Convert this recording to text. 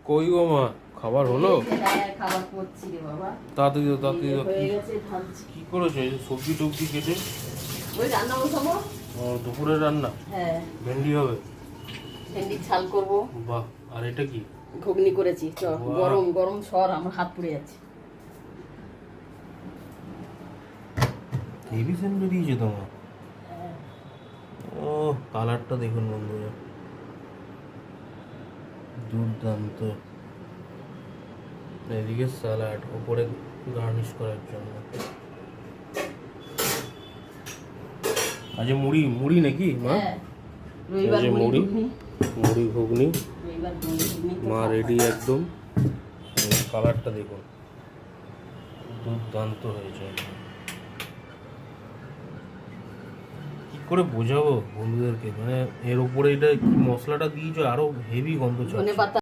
কই গো মা, খাবার হলো? হ্যাঁ, খাবার করছি রে বাবা। তাড়াতাড়ি দাও, তাড়াতাড়ি দাও। হয়ে গেছে, ঢালছি। কি করেছো? এই যে সবজি টবজি কেটে? ওই রান্না বসাবো। ও, দুপুরের রান্না? হ্যাঁ, ভেন্ডি হবে? ভেন্ডির ঝাল করব। বাহ, আর এটা কি? ঘুগনি করেছি। চ, বাহ। গরম গরম সর, আমার হাত পুড়ে যাচ্ছে। হেভি সেন্ট বেরিয়েছে তোমার। ও, কালারটা দেখুন বন্ধুরা, দুর্দান্ত। এদিকে স্যালাড, ওপরে গার্নিশ করার জন্য। আজ মুড়ি মুড়ি নাকি মা? হ্যাঁ, রবিবার এই যে মুড়ি মুড়ি, ঘুগনি। মুড়ি ঘুগনি। রবিবার মুড়ি ঘুগনি তো মা খাবো। রেডি একদম। কালারটা দেখুন, দুর্দান্ত হয়েছে। কি করে বোঝাবো বন্ধুদেরকে, মানে এর উপরে এটা কি মশলাটা দিয়েছো, আরো হেভি গন্ধ ধনে ছাড়ছে। পাতা